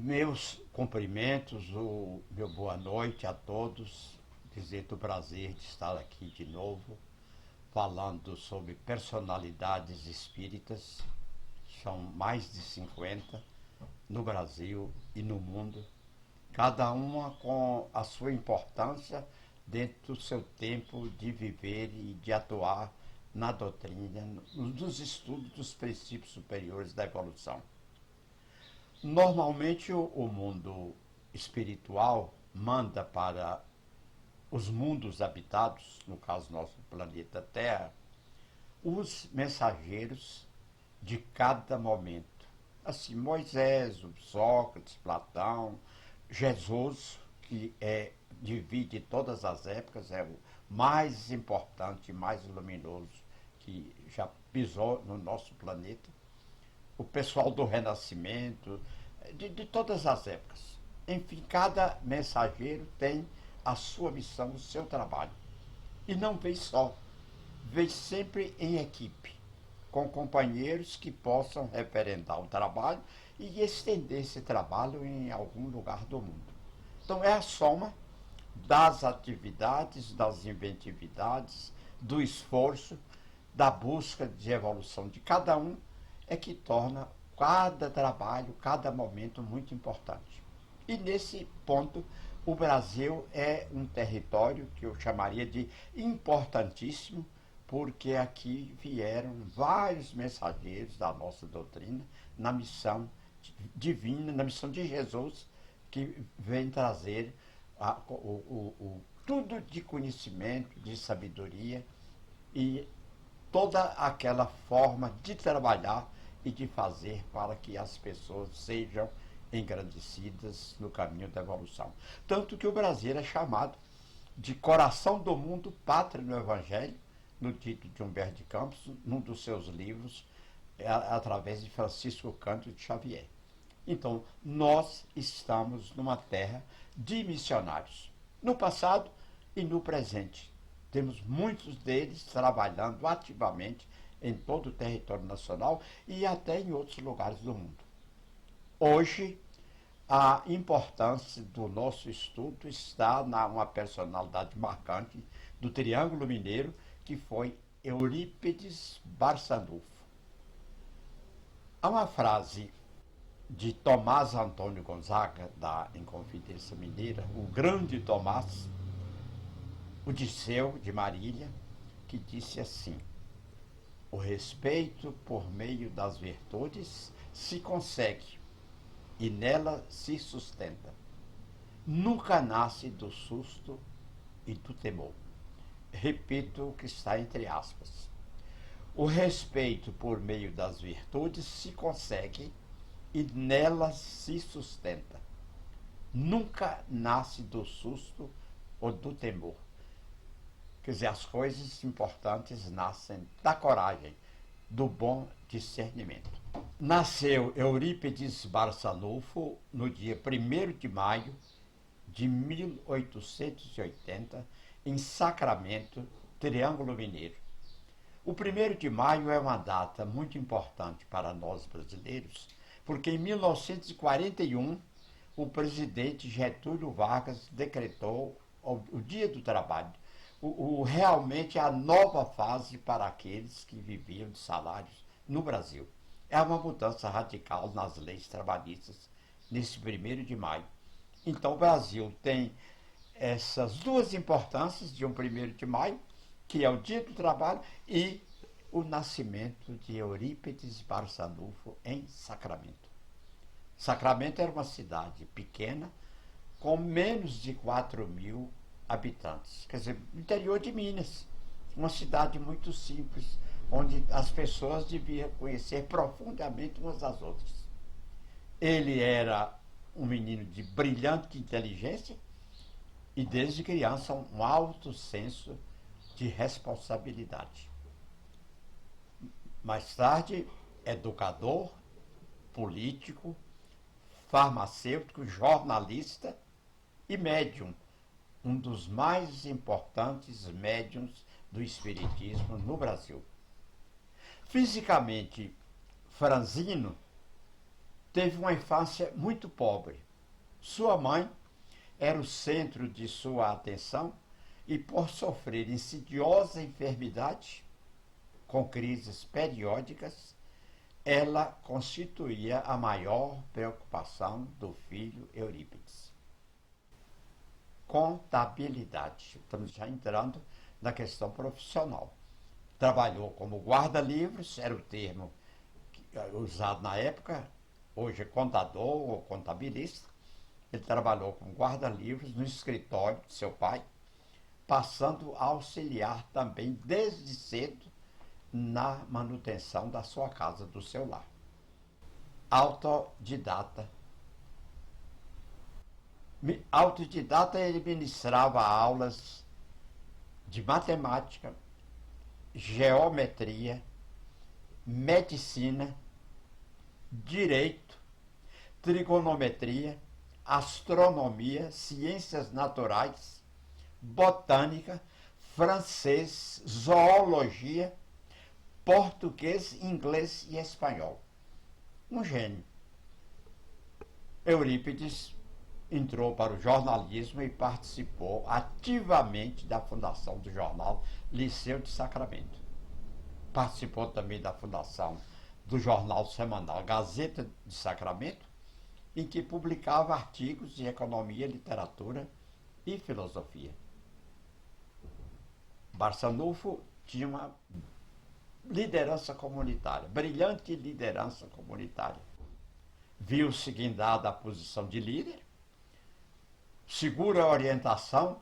Meus cumprimentos, o meu boa noite a todos, dizer do prazer de estar aqui de novo, falando sobre personalidades espíritas, são mais de 50 no Brasil e no mundo, cada uma com a sua importância dentro do seu tempo de viver e de atuar na doutrina, nos estudos dos princípios superiores da evolução. Normalmente o mundo espiritual manda para os mundos habitados, no caso nosso planeta Terra, os mensageiros de cada momento. Assim, Moisés, Sócrates, Platão, Jesus, que divide todas as épocas, é o mais importante, mais luminoso que já pisou no nosso planeta. O pessoal do Renascimento, de todas as épocas. Enfim, cada mensageiro tem a sua missão, o seu trabalho. E não vem só, vem sempre em equipe, com companheiros que possam referendar o trabalho e estender esse trabalho em algum lugar do mundo. Então é a soma das atividades, das inventividades, do esforço, da busca de evolução de cada um, é que torna cada trabalho, cada momento muito importante. E nesse ponto, o Brasil é um território que eu chamaria de importantíssimo, porque aqui vieram vários mensageiros da nossa doutrina na missão divina, na missão de Jesus, que vem trazer tudo de conhecimento, de sabedoria e toda aquela forma de trabalhar e de fazer para que as pessoas sejam engrandecidas no caminho da evolução. Tanto que o Brasil é chamado de coração do mundo, pátria no Evangelho, no título de Humberto de Campos, num dos seus livros, através de Francisco Cândido de Xavier. Então, nós estamos numa terra de missionários, no passado e no presente. Temos muitos deles trabalhando ativamente em todo o território nacional e até em outros lugares do mundo. Hoje, a importância do nosso estudo está numa personalidade marcante do Triângulo Mineiro, que foi Eurípides Barçanufo. Há uma frase de Tomás Antônio Gonzaga, da Inconfidência Mineira, o grande Tomás, o Disseu de Marília, que disse assim: o respeito por meio das virtudes se consegue e nela se sustenta. Nunca nasce do susto e do temor. Repito o que está entre aspas. O respeito por meio das virtudes se consegue e nela se sustenta. Nunca nasce do susto ou do temor. Quer dizer, as coisas importantes nascem da coragem, do bom discernimento. Nasceu Eurípides Barçanufo no dia 1º de maio de 1880, em Sacramento, Triângulo Mineiro. O 1º de maio é uma data muito importante para nós brasileiros, porque em 1941 o presidente Getúlio Vargas decretou o Dia do Trabalho, realmente a nova fase para aqueles que viviam de salários no Brasil. É uma mudança radical nas leis trabalhistas nesse 1º de maio. Então o Brasil tem essas duas importâncias de um 1º de maio, que é o Dia do Trabalho, e o nascimento de Eurípides Barçanufo em Sacramento. Sacramento era uma cidade pequena, com menos de 4.000 habitantes, quer dizer, interior de Minas, uma cidade muito simples, onde as pessoas deviam conhecer profundamente umas às outras. Ele era um menino de brilhante inteligência e desde criança um alto senso de responsabilidade. Mais tarde, educador, político, farmacêutico, jornalista e médium, um dos mais importantes médiuns do espiritismo no Brasil. Fisicamente franzino, teve uma infância muito pobre. Sua mãe era o centro de sua atenção e, por sofrer insidiosa enfermidade, com crises periódicas, ela constituía a maior preocupação do filho Eurípides. Contabilidade. Estamos já entrando na questão profissional. Trabalhou como guarda-livros, era o termo usado na época, hoje é contador ou contabilista. Ele trabalhou como guarda-livros no escritório de seu pai, passando a auxiliar também desde cedo na manutenção da sua casa, do seu lar. Autodidata. Autodidata, ele ministrava aulas de matemática, geometria, medicina, direito, trigonometria, astronomia, ciências naturais, botânica, francês, zoologia, português, inglês e espanhol. Um gênio. Eurípides entrou para o jornalismo e participou ativamente da fundação do jornal Liceu de Sacramento. Participou também da fundação do jornal semanal Gazeta de Sacramento, em que publicava artigos de economia, literatura e filosofia. Barçanufo tinha uma liderança comunitária, brilhante liderança comunitária. Viu-se guindada a posição de líder, segura orientação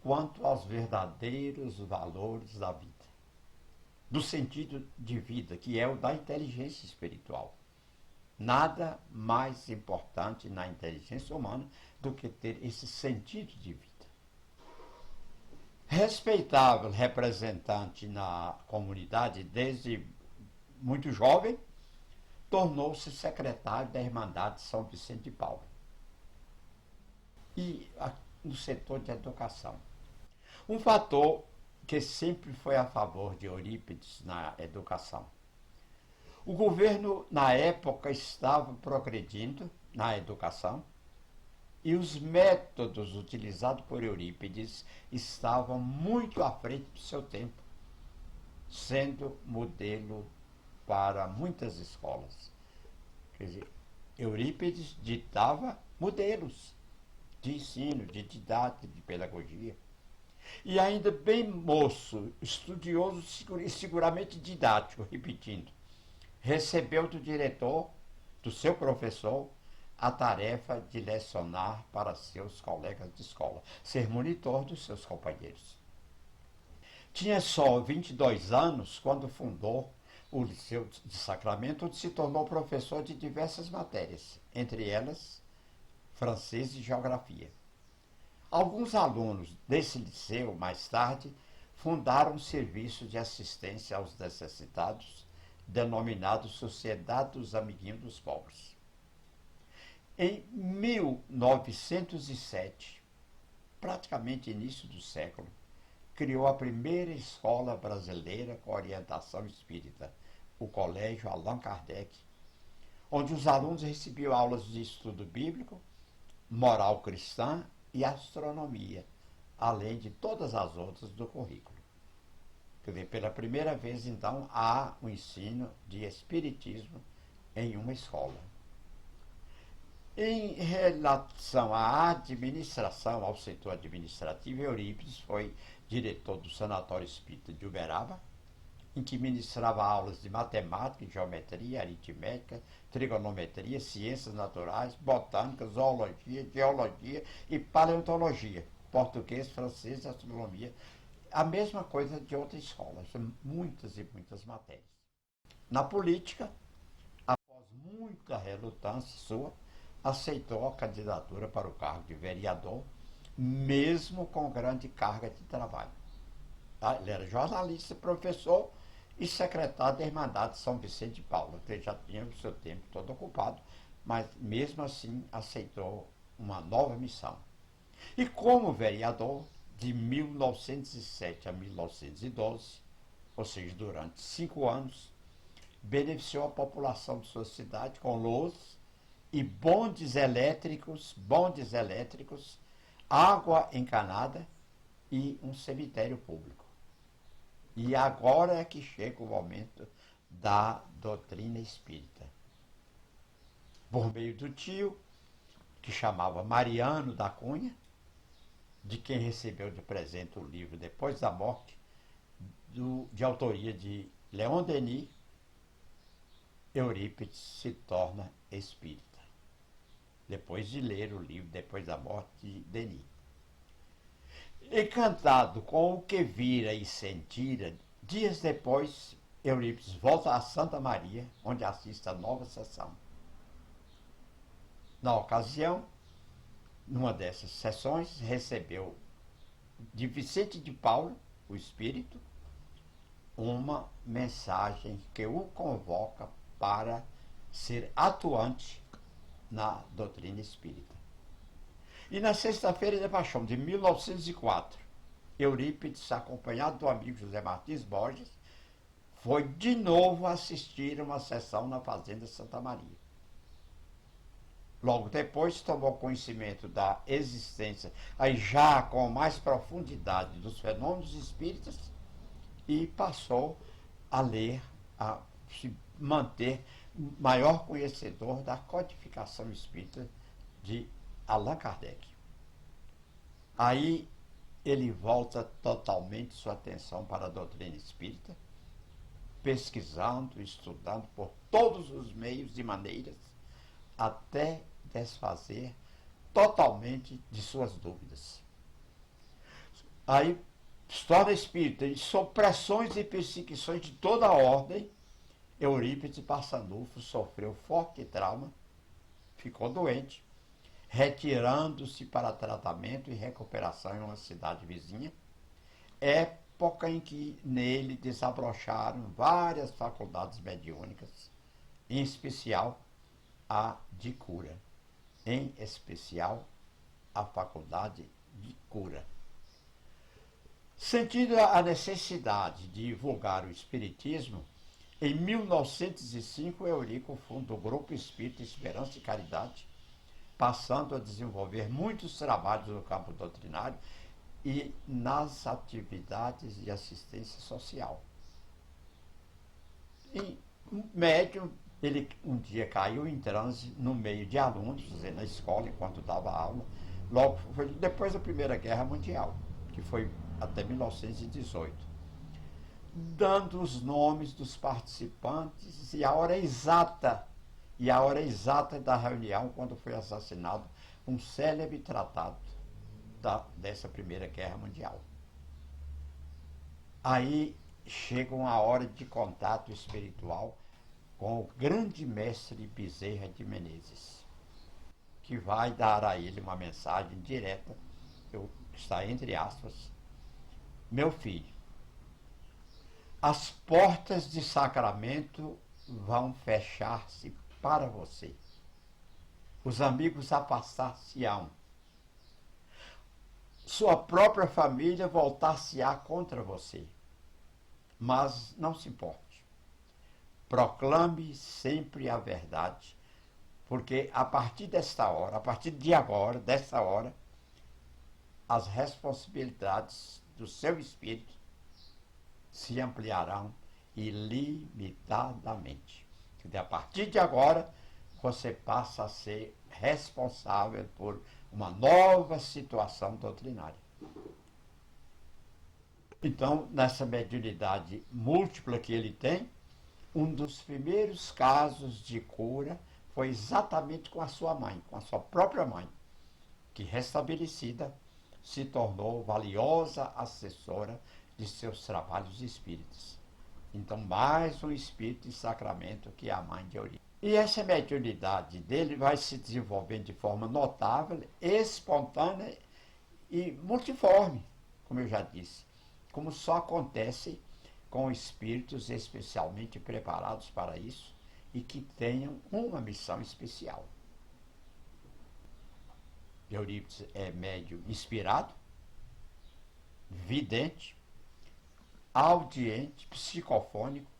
quanto aos verdadeiros valores da vida, do sentido de vida, que é o da inteligência espiritual. Nada mais importante na inteligência humana do que ter esse sentido de vida. Respeitável representante na comunidade desde muito jovem, tornou-se secretário da Irmandade de São Vicente de Paulo. E no setor de educação. Um fator que sempre foi a favor de Eurípides na educação. O governo, na época, estava progredindo na educação e os métodos utilizados por Eurípides estavam muito à frente do seu tempo, sendo modelo para muitas escolas. Quer dizer, Eurípides ditava modelos de ensino, de didática, de pedagogia. E ainda bem moço, estudioso e seguramente didático, repetindo, recebeu do diretor, do seu professor, a tarefa de lecionar para seus colegas de escola, ser monitor dos seus companheiros. Tinha só 22 anos quando fundou o Liceu de Sacramento, onde se tornou professor de diversas matérias, entre elas francês e geografia. Alguns alunos desse liceu, mais tarde, fundaram um serviço de assistência aos necessitados, denominado Sociedade dos Amiguinhos dos Pobres. Em 1907, praticamente início do século, criou a primeira escola brasileira com orientação espírita, o Colégio Allan Kardec, onde os alunos recebiam aulas de estudo bíblico, moral cristã e astronomia, além de todas as outras do currículo. Quer dizer, pela primeira vez, então, há um ensino de espiritismo em uma escola. Em relação à administração, ao setor administrativo, Eurípides foi diretor do Sanatório Espírita de Uberaba, em que ministrava aulas de matemática, geometria, aritmética, trigonometria, ciências naturais, botânica, zoologia, geologia e paleontologia, português, francês, astronomia, a mesma coisa de outras escolas, muitas e muitas matérias. Na política, após muita relutância sua, aceitou a candidatura para o cargo de vereador, mesmo com grande carga de trabalho. Ele era jornalista, professor e secretário da Irmandade de São Vicente de Paulo, que já tinha o seu tempo todo ocupado, mas mesmo assim aceitou uma nova missão. E como vereador, de 1907 a 1912, ou seja, durante 5 anos, beneficiou a população de sua cidade com luz e bondes elétricos, água encanada e um cemitério público. E agora é que chega o momento da doutrina espírita. Por meio do tio, que chamava Mariano da Cunha, de quem recebeu de presente o livro Depois da Morte, de autoria de Leon Denis, Eurípides se torna espírita, depois de ler o livro Depois da Morte de Denis. Encantado com o que vira e sentira, dias depois, Eurípides volta a Santa Maria, onde assiste a nova sessão. Na ocasião, numa dessas sessões, recebeu de Vicente de Paulo, o espírito, uma mensagem que o convoca para ser atuante na doutrina espírita. E na sexta-feira de Paixão de 1904, Eurípides, acompanhado do amigo José Martins Borges, foi de novo assistir uma sessão na Fazenda Santa Maria. Logo depois tomou conhecimento da existência, aí já com mais profundidade, dos fenômenos espíritas e passou a ler, a se manter maior conhecedor da codificação espírita de Allan Kardec. Aí ele volta totalmente sua atenção para a doutrina espírita, pesquisando, estudando por todos os meios e maneiras, até desfazer totalmente de suas dúvidas. Aí se torna espírita e sob pressões e perseguições de toda a ordem, Eurípides Barçanufo sofreu forte trauma, ficou doente, retirando-se para tratamento e recuperação em uma cidade vizinha, época em que nele desabrocharam várias faculdades mediúnicas, em especial a de cura, em especial a faculdade de cura. Sentindo a necessidade de divulgar o espiritismo, em 1905 Eurico funda o Grupo Espírita Esperança e Caridade, passando a desenvolver muitos trabalhos no campo doutrinário e nas atividades de assistência social. Em médium, ele um dia caiu em transe no meio de alunos, na escola, enquanto dava aula, logo foi depois da Primeira Guerra Mundial, que foi até 1918, dando os nomes dos participantes e a hora exata da reunião, quando foi assassinado um célebre tratado dessa Primeira Guerra Mundial. Aí chega uma hora de contato espiritual com o grande mestre Bezerra de Menezes, que vai dar a ele uma mensagem direta, está entre aspas: meu filho, as portas de Sacramento vão fechar-se para você. Os amigos afastar-se-ão. Sua própria família voltar-se-á contra você. Mas não se importe. Proclame sempre a verdade, porque a partir desta hora, a partir de agora, desta hora, as responsabilidades do seu espírito se ampliarão ilimitadamente. A partir de agora, você passa a ser responsável por uma nova situação doutrinária. Então, nessa mediunidade múltipla que ele tem, um dos primeiros casos de cura foi exatamente com a sua mãe, com a sua própria mãe, que, restabelecida, se tornou valiosa assessora de seus trabalhos espíritas. Então, mais um espírito de Sacramento que é a mãe de Eurípides. E essa mediunidade dele vai se desenvolvendo de forma notável, espontânea e multiforme, como eu já disse, como só acontece com espíritos especialmente preparados para isso e que tenham uma missão especial. Eurípides é médium inspirado, vidente, audiente, psicofônico,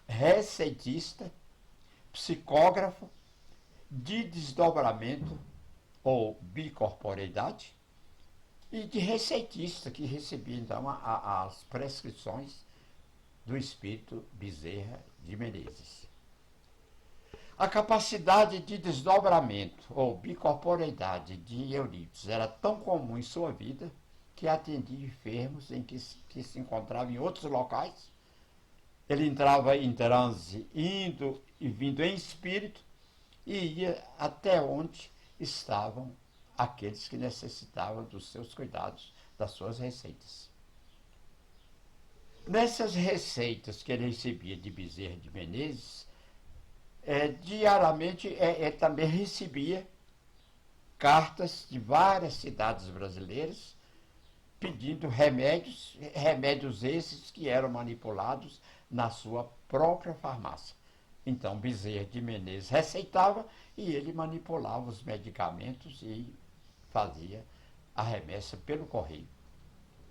receitista, psicógrafo de desdobramento ou bicorporeidade e de receitista que recebia então as prescrições do espírito Bezerra de Menezes. A capacidade de desdobramento ou bicorporeidade de Eurípides era tão comum em sua vida que atendia enfermos que se encontravam em outros locais. Ele entrava em transe, indo e vindo em espírito, e ia até onde estavam aqueles que necessitavam dos seus cuidados, das suas receitas. Nessas receitas que ele recebia de Bezerra de Menezes, diariamente ele também recebia cartas de várias cidades brasileiras pedindo remédios, remédios esses que eram manipulados na sua própria farmácia. Então Bezerra de Menezes receitava e ele manipulava os medicamentos e fazia a remessa pelo correio.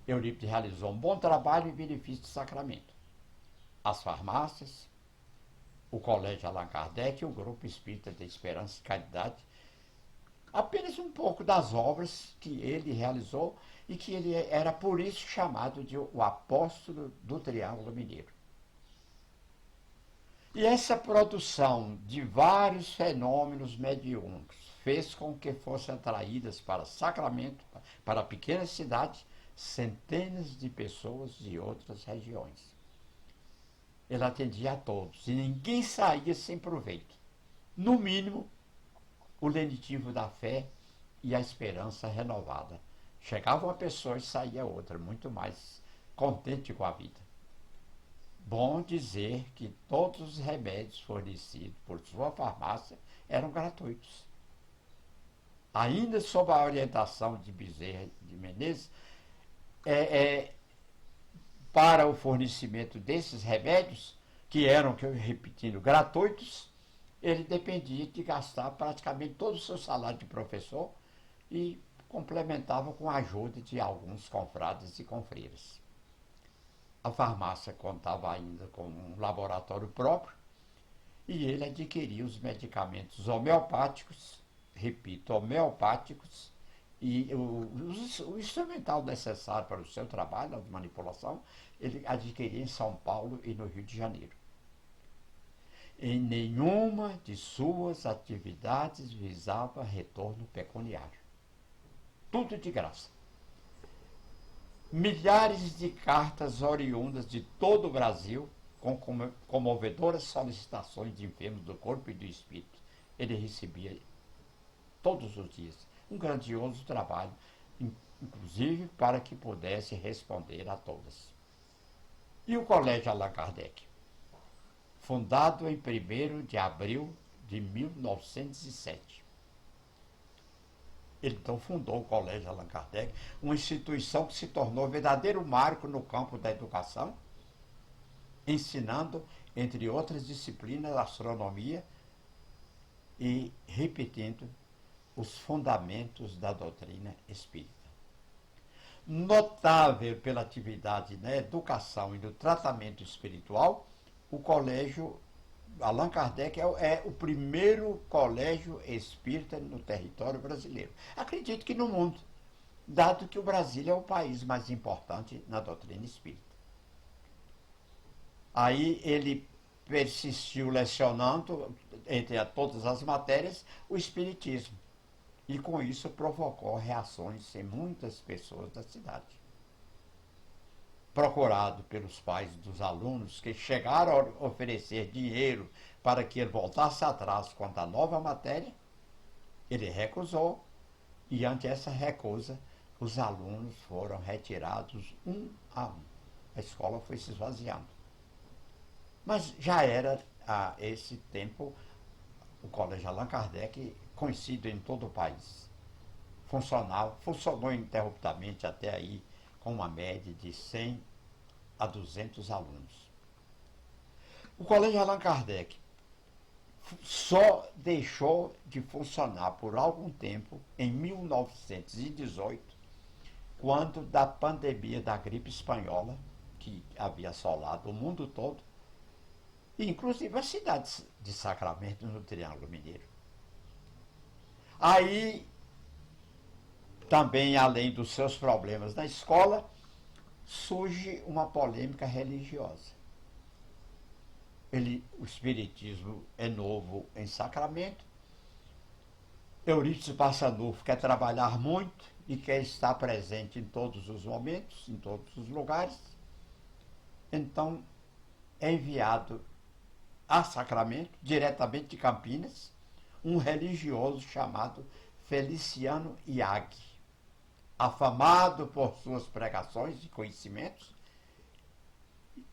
Eurípides realizou um bom trabalho em benefício do sacramento. As farmácias, o Colégio Allan Kardec e o Grupo Espírita de Esperança e Caridade, apenas um pouco das obras que ele realizou e que ele era por isso chamado de o apóstolo do Triângulo Mineiro. E essa produção de vários fenômenos mediúnicos fez com que fossem atraídas para Sacramento, para pequenas cidades, centenas de pessoas de outras regiões. Ele atendia a todos e ninguém saía sem proveito. No mínimo, o lenitivo da fé e a esperança renovada. Chegava uma pessoa e saía outra, muito mais contente com a vida. Bom dizer que todos os remédios fornecidos por sua farmácia eram gratuitos. Ainda sob a orientação de Bezerra de Menezes, para o fornecimento desses remédios, que eram, repetindo, gratuitos, ele dependia de gastar praticamente todo o seu salário de professor e complementava com a ajuda de alguns confrades e confreiras. A farmácia contava ainda com um laboratório próprio e ele adquiria os medicamentos homeopáticos, repito, homeopáticos, e o instrumental necessário para o seu trabalho de manipulação, ele adquiria em São Paulo e no Rio de Janeiro. Em nenhuma de suas atividades visava retorno pecuniário. Tudo de graça. Milhares de cartas oriundas de todo o Brasil, com comovedoras solicitações de enfermos do corpo e do espírito, ele recebia todos os dias. Um grandioso trabalho, inclusive para que pudesse responder a todas. E o Colégio Allan Kardec? Fundado em 1º de abril de 1907. Ele então fundou o Colégio Allan Kardec, uma instituição que se tornou verdadeiro marco no campo da educação, ensinando, entre outras disciplinas, astronomia e repetindo os fundamentos da doutrina espírita. Notável pela atividade na educação e no tratamento espiritual, o Colégio Allan Kardec é o primeiro colégio espírita no território brasileiro. Acredito que no mundo, dado que o Brasil é o país mais importante na doutrina espírita. Aí ele persistiu lecionando, entre todas as matérias, o espiritismo. E com isso provocou reações em muitas pessoas da cidade. Procurado pelos pais dos alunos que chegaram a oferecer dinheiro para que ele voltasse atrás quanto à nova matéria, ele recusou e ante essa recusa os alunos foram retirados um a um. A escola foi se esvaziando. Mas já era a esse tempo o Colégio Allan Kardec conhecido em todo o país. Funcionou ininterruptamente até aí com uma média de 100 a 200 alunos. O Colégio Allan Kardec só deixou de funcionar por algum tempo em 1918, quando da pandemia da gripe espanhola, que havia assolado o mundo todo, inclusive as cidades de Sacramento no Triângulo Mineiro. Aí, também, além dos seus problemas na escola, surge uma polêmica religiosa. O espiritismo é novo em Sacramento. Eurípides Barçanufo quer trabalhar muito e quer estar presente em todos os momentos, em todos os lugares. Então, é enviado a Sacramento, diretamente de Campinas, um religioso chamado Feliciano Iag, afamado por suas pregações e conhecimentos,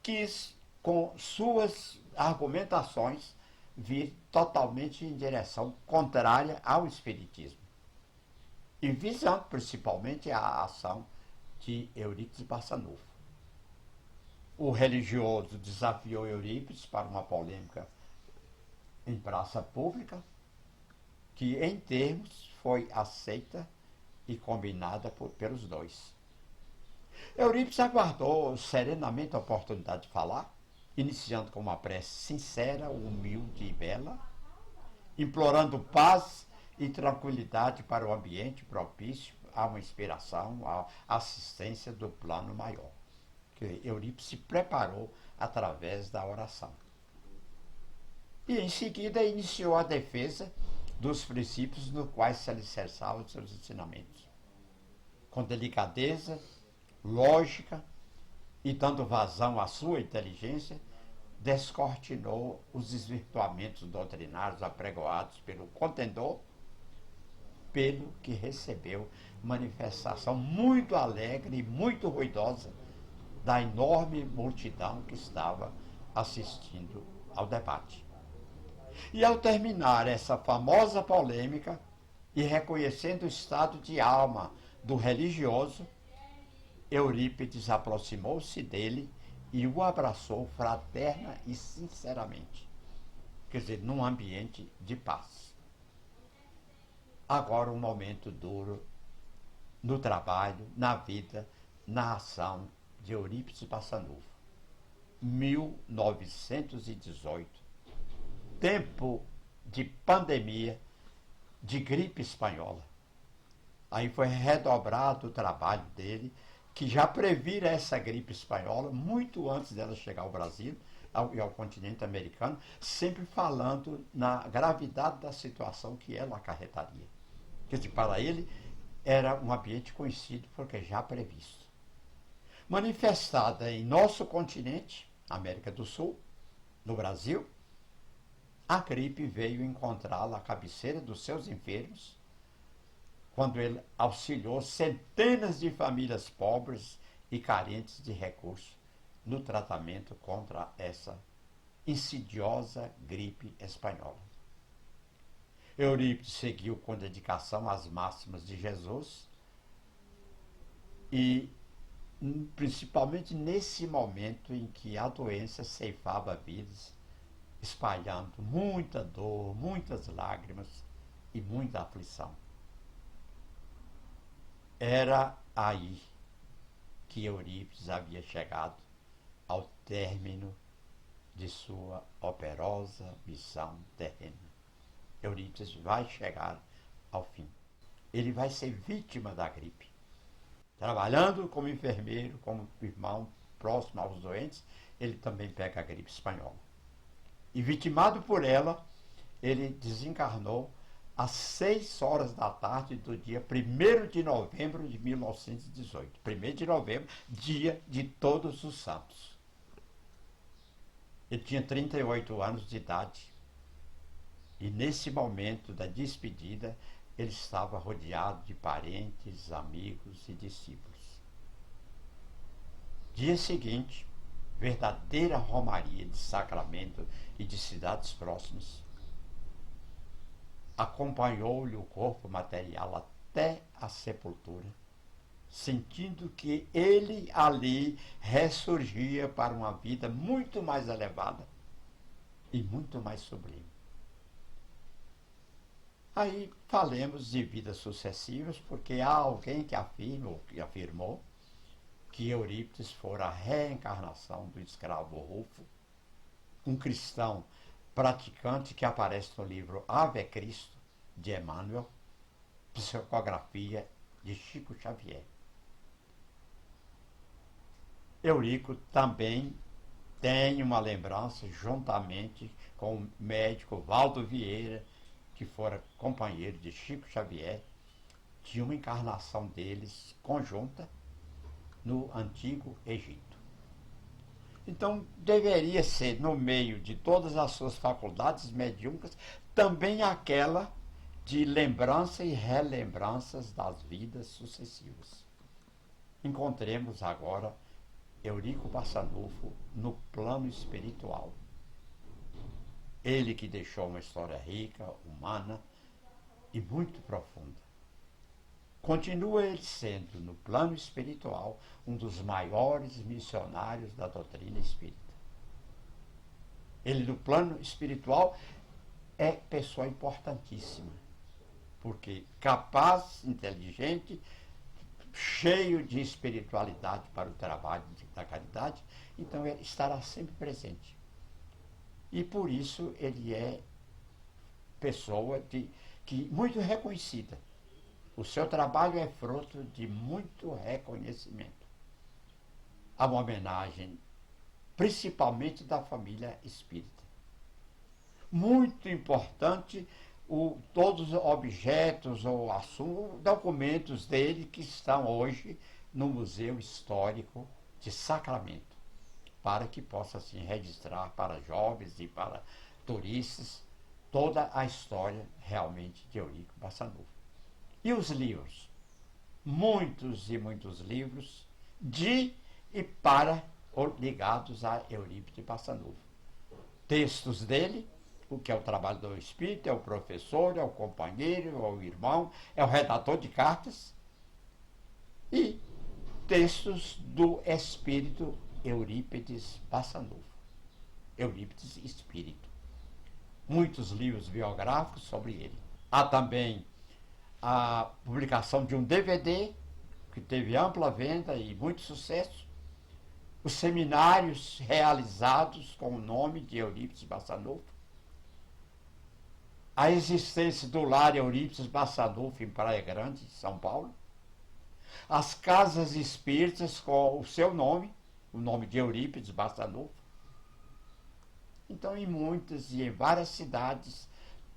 quis, com suas argumentações, vir totalmente em direção contrária ao espiritismo, e visando principalmente a ação de Eurípides Barçanufo. O religioso desafiou Eurípides para uma polêmica em praça pública, que em termos foi aceita e combinada pelos dois. Eurípides aguardou serenamente a oportunidade de falar, iniciando com uma prece sincera, humilde e bela, implorando paz e tranquilidade para o ambiente propício a uma inspiração, a assistência do plano maior. Eurípides se preparou através da oração. E em seguida iniciou a defesa dos princípios nos quais se alicerçavam os seus ensinamentos. Com delicadeza, lógica e dando vazão à sua inteligência, descortinou os desvirtuamentos doutrinários apregoados pelo contendor, pelo que recebeu manifestação muito alegre e muito ruidosa da enorme multidão que estava assistindo ao debate. E ao terminar essa famosa polêmica e reconhecendo o estado de alma do religioso, Eurípides aproximou-se dele e o abraçou fraterna e sinceramente, quer dizer, num ambiente de paz. Agora um momento duro no trabalho, na vida, na ação de Eurípides Barçanufo. 1918, tempo de pandemia, de gripe espanhola. Aí foi redobrado o trabalho dele, que já previra essa gripe espanhola muito antes dela chegar ao Brasil e ao continente americano, sempre falando na gravidade da situação que ela acarretaria. Quer dizer, para ele era um ambiente conhecido porque já previsto. Manifestada em nosso continente, América do Sul, no Brasil, a gripe veio encontrá-la à cabeceira dos seus enfermos, quando ele auxiliou centenas de famílias pobres e carentes de recursos no tratamento contra essa insidiosa gripe espanhola. Eurípides seguiu com dedicação as máximas de Jesus e, principalmente nesse momento em que a doença ceifava vidas, espalhando muita dor, muitas lágrimas e muita aflição. Era aí que Eurípides havia chegado ao término de sua operosa missão terrena. Eurípides vai chegar ao fim. Ele vai ser vítima da gripe. Trabalhando como enfermeiro, como irmão próximo aos doentes, ele também pega a gripe espanhola. E vitimado por ela, ele desencarnou às 6 horas da tarde do dia 1º de novembro de 1918. 1º de novembro, dia de Todos os Santos. Ele tinha 38 anos de idade. E nesse momento da despedida, ele estava rodeado de parentes, amigos e discípulos. Dia seguinte, verdadeira romaria de Sacramento e de cidades próximas, acompanhou-lhe o corpo material até a sepultura, sentindo que ele ali ressurgia para uma vida muito mais elevada e muito mais sublime. Aí falemos de vidas sucessivas, porque há alguém que afirma, ou que afirmou, que Eurípides fora a reencarnação do escravo Rufo, um cristão praticante que aparece no livro Ave Cristo, de Emmanuel, psicografia de Chico Xavier. Eurico também tem uma lembrança, juntamente com o médico Valdo Vieira, que fora companheiro de Chico Xavier, de uma encarnação deles conjunta no Antigo Egito. Então, deveria ser, no meio de todas as suas faculdades mediúnicas, também aquela de lembrança e relembranças das vidas sucessivas. Encontremos agora Eurico Barçanufo no plano espiritual. Ele que deixou uma história rica, humana e muito profunda. Continua ele sendo, no plano espiritual, um dos maiores missionários da doutrina espírita. Ele, no plano espiritual, é pessoa importantíssima, porque capaz, inteligente, cheio de espiritualidade para o trabalho da caridade, então ele estará sempre presente. E por isso ele é pessoa que muito reconhecida. O seu trabalho é fruto de muito reconhecimento. Há uma homenagem, principalmente da família espírita. Muito importante todos os objetos ou assuntos, documentos dele que estão hoje no Museu Histórico de Sacramento, para que possa assim registrar para jovens e para turistas toda a história realmente de Eurico Barçanufo. E os livros? Muitos e muitos livros de e para ligados a Eurípides Barçanufo. Textos dele, o que é o trabalho do espírito, é o professor, é o companheiro, é o irmão, é o redator de cartas, e textos do espírito Eurípides Barçanufo, Eurípides Espírito. Muitos livros biográficos sobre ele. Há também a publicação de um DVD, que teve ampla venda e muito sucesso, os seminários realizados com o nome de Eurípides Barçanufo, a existência do lar Eurípides Barçanufo em Praia Grande, São Paulo, as casas espíritas com o seu nome, o nome de Eurípides Barçanufo. Então, em muitas e em várias cidades,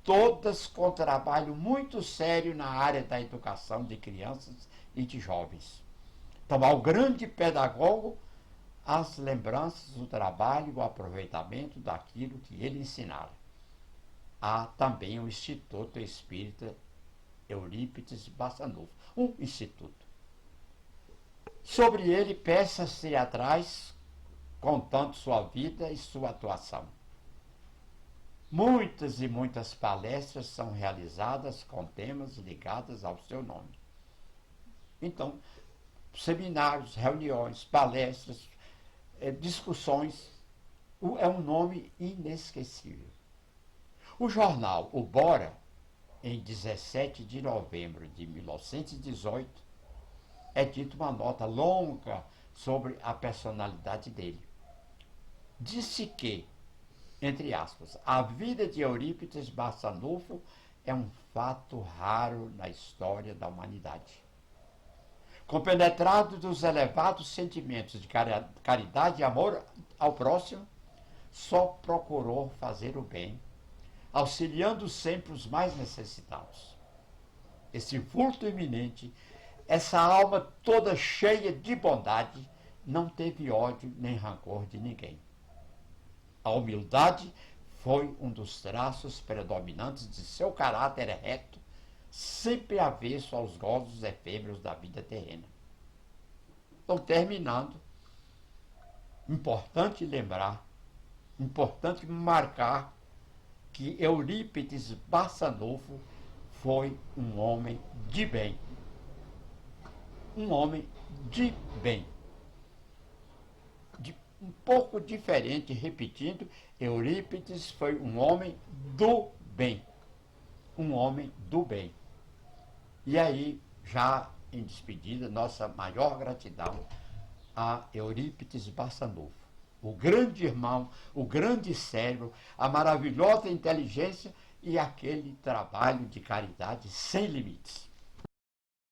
todas com trabalho muito sério na área da educação de crianças e de jovens. Então, ao grande pedagogo, as lembranças, o trabalho, o aproveitamento daquilo que ele ensinara. Há também o Instituto Espírita Eurípides Barçanufo, um instituto. Sobre ele, peças teatrais contando sua vida e sua atuação. Muitas e muitas palestras são realizadas com temas ligados ao seu nome. Então, seminários, reuniões, palestras, discussões, é um nome inesquecível. O jornal O Bora, em 17 de novembro de 1918, é dito uma nota longa sobre a personalidade dele. Disse que, entre aspas, a vida de Eurípides Barçanufo é um fato raro na história da humanidade. Compenetrado dos elevados sentimentos de caridade e amor ao próximo, só procurou fazer o bem, auxiliando sempre os mais necessitados. Esse vulto iminente, essa alma toda cheia de bondade, não teve ódio nem rancor de ninguém. A humildade foi um dos traços predominantes de seu caráter reto, sempre avesso aos gozos efêmeros da vida terrena. Então, terminando, importante lembrar, importante marcar que Eurípides Barçanufo foi um homem de bem. Um homem de bem. Um pouco diferente, repetindo, Eurípides foi um homem do bem. Um homem do bem. E aí, já em despedida, nossa maior gratidão a Eurípides Barçanufo, o grande irmão, o grande cérebro, a maravilhosa inteligência e aquele trabalho de caridade sem limites.